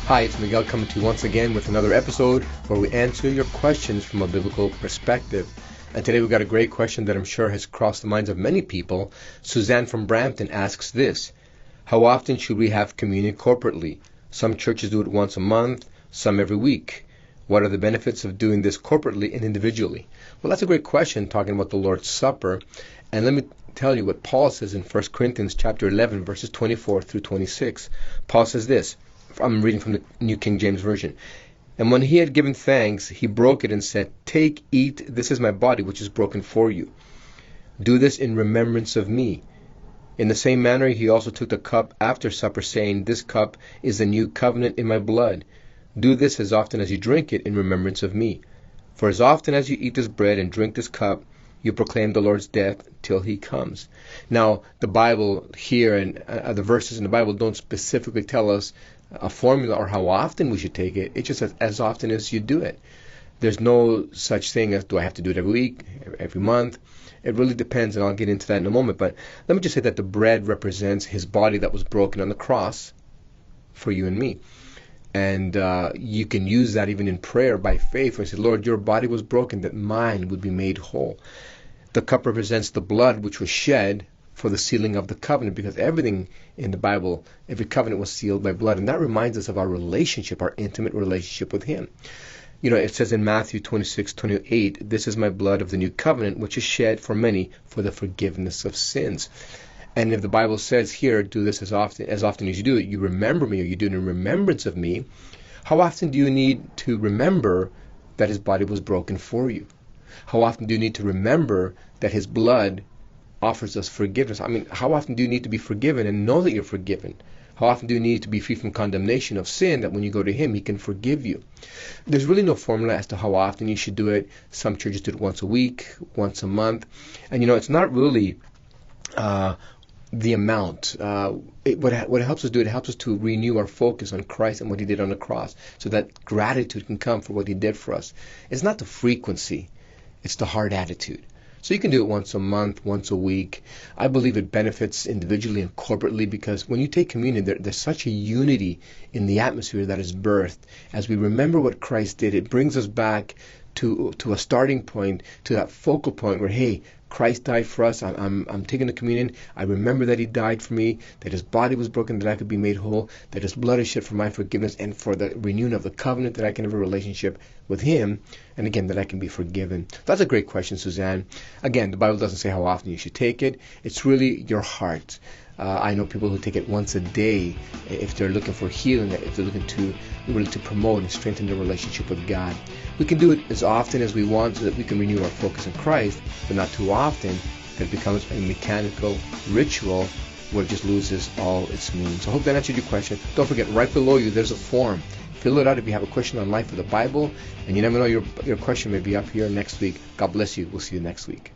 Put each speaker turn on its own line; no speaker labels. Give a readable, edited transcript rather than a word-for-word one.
Hi, it's Miguel coming to you once again with another episode where we answer your questions from a biblical perspective. And today we've got a great question that I'm sure has crossed the minds of many people. Suzanne from Brampton asks this: how often should we have communion corporately? Some churches do it once a month, some every week. What are the benefits of doing this corporately and individually? Well, that's a great question, talking about the Lord's Supper. And let me tell you what Paul says in 1 Corinthians chapter 11, verses 24 through 26. Paul says this. I'm reading from the New King James Version. And when he had given thanks, he broke it and said, "Take, eat, this is my body, which is broken for you. Do this in remembrance of me." In the same manner, he also took the cup after supper, saying, "This cup is the new covenant in my blood. Do this as often as you drink it in remembrance of me. For as often as you eat this bread and drink this cup, you proclaim the Lord's death till he comes." Now, the Bible here and the verses in the Bible don't specifically tell us a formula or how often we should take it. It's just as often as you do it. There's no such thing as, do I have to do it every week, every month? It really depends, and I'll get into that in a moment. But let me just say that the bread represents his body that was broken on the cross for you and me. And you can use that even in prayer by faith, where you say, "Lord, your body was broken that mine would be made whole." The cup represents the blood which was shed for the sealing of the covenant, because everything in the Bible, every covenant was sealed by blood. And that reminds us of our relationship, our intimate relationship with him. You know, it says in Matthew 26:28, "This is my blood of the new covenant, which is shed for many for the forgiveness of sins." And if the Bible says here, "Do this as often as you do it, you remember me," or you do it in remembrance of me, how often do you need to remember that his body was broken for you? How often do you need to remember that his blood offers us forgiveness? I mean, how often do you need to be forgiven and know that you're forgiven? How often do you need to be free from condemnation of sin, that when you go to him, he can forgive you? There's really no formula as to how often you should do it. Some churches do it once a week, once a month. And you know, it's not really the amount. What it helps us do, it helps us to renew our focus on Christ and what he did on the cross, so that gratitude can come for what he did for us. It's not the frequency, it's the heart attitude. So you can do it once a month, once a week. I believe it benefits individually and corporately, because when you take communion, there's such a unity in the atmosphere that is birthed. As we remember what Christ did, it brings us back to a starting point, to that focal point where, hey, Christ died for us. I'm taking the communion. I remember that he died for me, that his body was broken that I could be made whole, that his blood is shed for my forgiveness and for the renewing of the covenant, that I can have a relationship with him, and again, that I can be forgiven. That's a great question, Suzanne. Again, the Bible doesn't say how often you should take it. It's really your heart. I know people who take it once a day if they're looking for healing, if they're looking to really to promote and strengthen their relationship with God. We can do it as often as we want so that we can renew our focus on Christ, but not too often that it becomes a mechanical ritual where it just loses all its meaning. So I hope that answered your question. Don't forget, right below you there's a form. Fill it out if you have a question on life or the Bible, and you never know, your question may be up here next week. God bless you. We'll see you next week.